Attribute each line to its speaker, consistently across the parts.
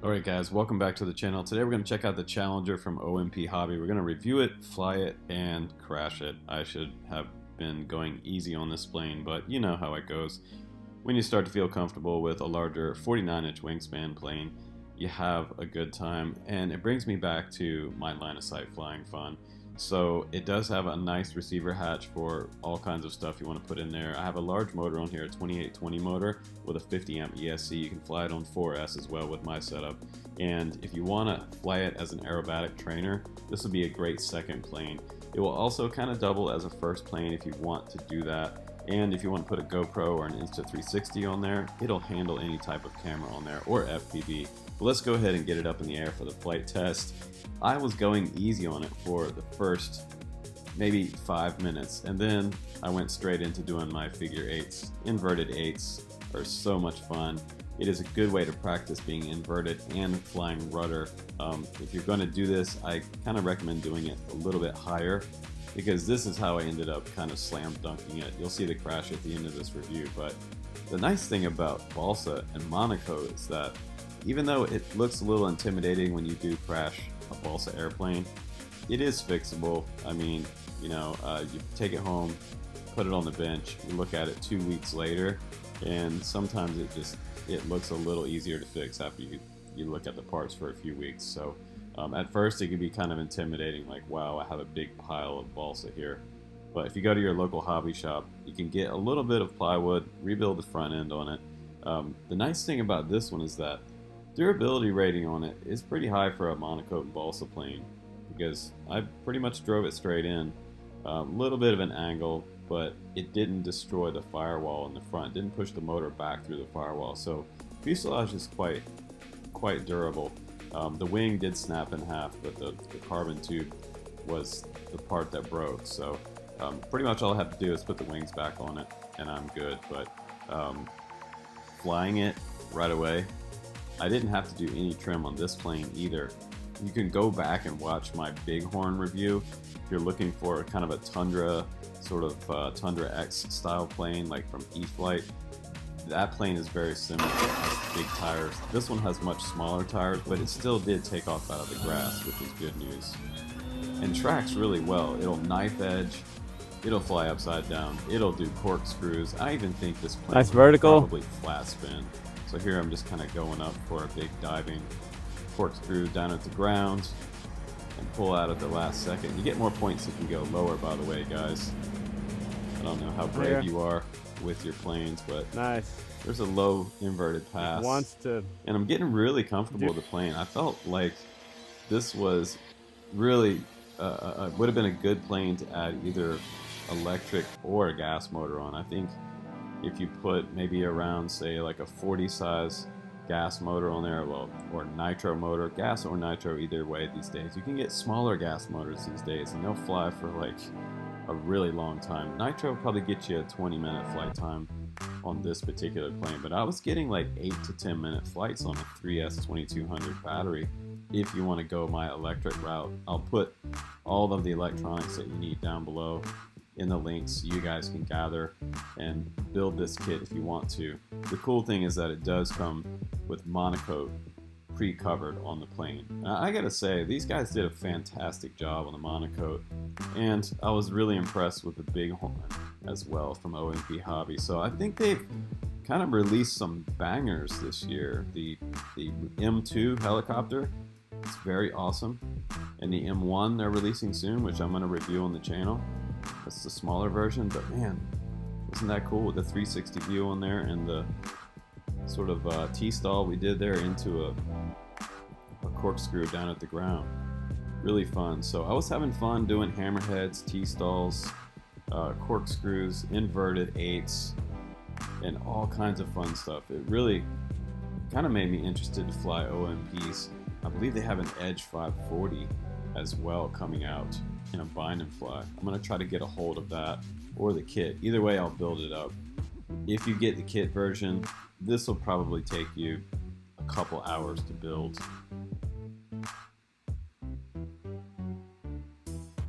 Speaker 1: Alright guys, welcome back to the channel. Today we're going to check out the Challenger from OMPHobby. We're going to review it, fly it, and crash it. I should have been going easy on this plane, but you know how it goes. When you start to feel comfortable with a larger 49-inch wingspan plane, you have a good time, and it brings me back to my line of sight flying fun. So it does have a nice receiver hatch for all kinds of stuff you want to put in there. I have a large motor on here, a 2820 motor with a 50 amp ESC. You can fly it on 4S as well with my setup. And if you want to fly it as an aerobatic trainer, this would be a great second plane. It will also kind of double as a first plane if you want to do that. And if you want to put a GoPro or an Insta360 on there, it'll handle any type of camera on there, or FPV. But let's go ahead and get it up in the air for the flight test. I was going easy on it for the first maybe 5 minutes, and then I went straight into doing my figure eights. Inverted eights are so much fun. It is a good way to practice being inverted and flying rudder. If you're going to do this, I kind of recommend doing it a little bit higher, because this is how I ended up kind of slam dunking it. You'll see the crash at the end of this review, but the nice thing about balsa and Monokote is that even though it looks a little intimidating when you do crash a balsa airplane, it is fixable. I mean, you know, you take it home, put it on the bench, you look at it 2 weeks later, and sometimes it looks a little easier to fix after you look at the parts for a few weeks. So at first it can be kind of intimidating, like, wow, I have a big pile of balsa here. But if you go to your local hobby shop, you can get a little bit of plywood, rebuild the front end on it. The nice thing about this one is that durability rating on it is pretty high for a Monokote and balsa plane, because I pretty much drove it straight in. A little bit of an angle, but it didn't destroy the firewall in the front, didn't push the motor back through the firewall. So fuselage is quite durable. The wing did snap in half, but the carbon tube was the part that broke. So pretty much all I have to do is put the wings back on it and I'm good. But flying it right away, I didn't have to do any trim on this plane either. You can go back and watch my Bighorn review if you're looking for kind of a Tundra, sort of Tundra X style plane, like from e-flite. That plane is very similar. It has big tires. This one has much smaller tires, but it still did take off out of the grass, which is good news. And tracks really well. It'll knife edge, it'll fly upside down, it'll do corkscrews. I even think this plane
Speaker 2: nice vertical,
Speaker 1: probably flat spin. So here I'm just kind of going up for a big diving corkscrew down at the ground and pull out at the last second. You get more points if you go lower, by the way, guys. I don't know how brave you are with your planes, but
Speaker 2: nice.
Speaker 1: There's a low inverted pass. And I'm getting really comfortable with the plane. I felt like this was really would have been a good plane to add either electric or a gas motor on. I think if you put maybe around, say, like a 40 size gas motor on there, well, or nitro motor, gas or nitro, either way these days. You can get smaller gas motors these days, and they'll fly for like a really long time. Nitro will probably get you a 20-minute flight time on this particular plane, but I was getting like 8 to 10-minute flights on a 3S 2200 battery. If you want to go my electric route, I'll put all of the electronics that you need down below in the links so you guys can gather and build this kit if you want to. The cool thing is that it does come with Monokote pre-covered on the plane. Now, I gotta say, these guys did a fantastic job on the Monokote, and I was really impressed with the Bighorn as well from OMPHobby. So I think they've kind of released some bangers this year. The M2 helicopter, it's very awesome, and the M1 they're releasing soon, which I'm going to review on the channel. That's the smaller version, but man, wasn't that cool with the 360 view on there and the sort of T-stall we did there into a corkscrew down at the ground. Really fun. So I was having fun doing hammerheads, T-stalls, corkscrews, inverted eights, and all kinds of fun stuff. It really kind of made me interested to fly OMPs. I believe they have an Edge 540 as well coming out in a bind and fly. I'm going to try to get a hold of that or the kit. Either way, I'll build it up. If you get the kit version, this will probably take you a couple hours to build.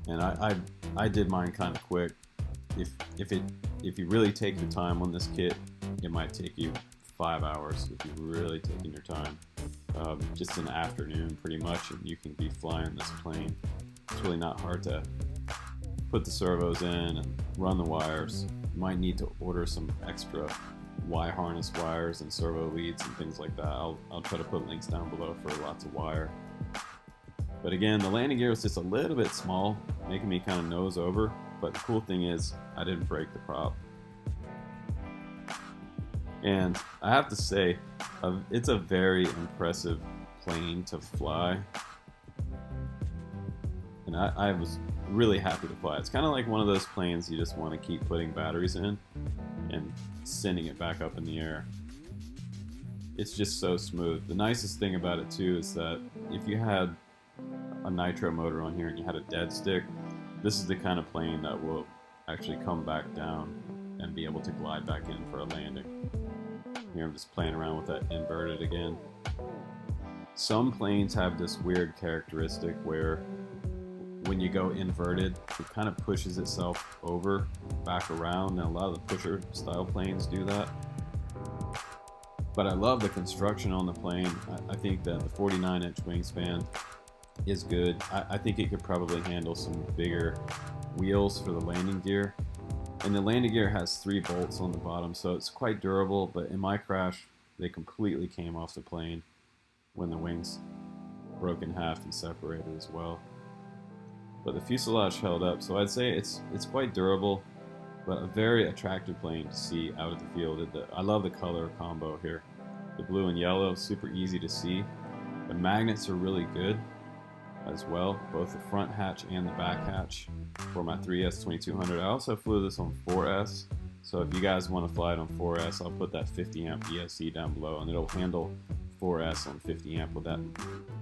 Speaker 1: And I did mine kind of quick. If you really take your time on this kit, it might take you 5 hours if you're really taking your time. just an afternoon pretty much, and you can be flying this plane. It's really not hard to put the servos in and run the wires. You might need to order some extra Y harness wires and servo leads and things like that. I'll try to put links down below for lots of wire. But again, the landing gear was just a little bit small, making me kind of nose over. But the cool thing is, I didn't break the prop. And I have to say, it's a very impressive plane to fly. And I was really happy to fly. It's kind of like one of those planes you just want to keep putting batteries in and sending it back up in the air. It's just so smooth. The nicest thing about it too is that if you had a nitro motor on here and you had a dead stick, this is the kind of plane that will actually come back down and be able to glide back in for a landing. Here I'm just playing around with that inverted again. Some planes have this weird characteristic where when you go inverted, it kind of pushes itself over, back around, and a lot of the pusher style planes do that. But I love the construction on the plane. I think that the 49-inch wingspan is good. I think it could probably handle some bigger wheels for the landing gear. And the landing gear has 3 bolts on the bottom, so it's quite durable, but in my crash, they completely came off the plane when the wings broke in half and separated as well. But the fuselage held up, so I'd say it's quite durable, but a very attractive plane to see out of the field. I love the color combo here. The blue and yellow, super easy to see. The magnets are really good as well, both the front hatch and the back hatch for my 3S 2200. I also flew this on 4S, so if you guys want to fly it on 4S, I'll put that 50 amp ESC down below, and it'll handle 4S on 50 amp with that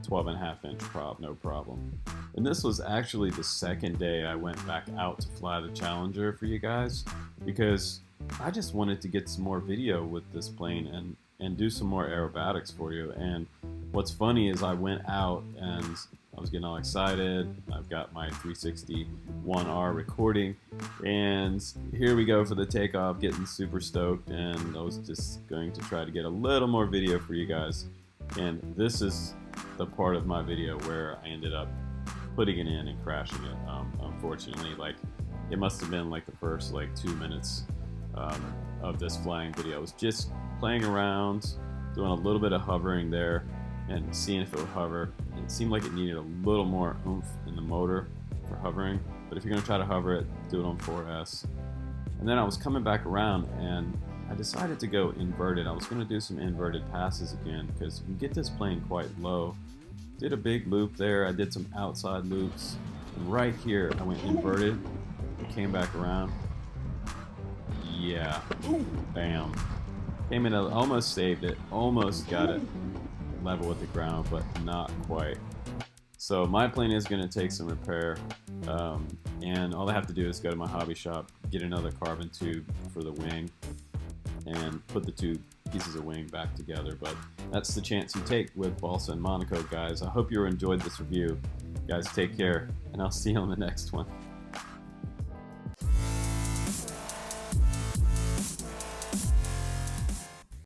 Speaker 1: 12.5 inch prop, no problem. And this was actually the second day I went back out to fly the Challenger for you guys, because I just wanted to get some more video with this plane and do some more aerobatics for you. And what's funny is I went out and I was getting all excited. I've got my 361R recording, and here we go for the takeoff, getting super stoked, and I was just going to try to get a little more video for you guys. And this is the part of my video where I ended up putting it in and crashing it. Unfortunately, like, it must have been like the first like 2 minutes of this flying video. I was just playing around, doing a little bit of hovering there and seeing if it would hover. It seemed like it needed a little more oomph in the motor for hovering, but if you're gonna try to hover it, do it on 4S. And then I was coming back around and I decided to go inverted. I was gonna do some inverted passes again because you can get this plane quite low. Did a big loop there, I did some outside loops, and right here I went inverted and came back around. Yeah, bam. Came in, almost saved it, almost got it level with the ground, but not quite. So my plane is going to take some repair, and all I have to do is go to my hobby shop, get another carbon tube for the wing, and put the 2 pieces of wing back together. But that's the chance you take with balsa and Monokote, guys. I hope you enjoyed this review. Guys, take care, and I'll see you on the next one.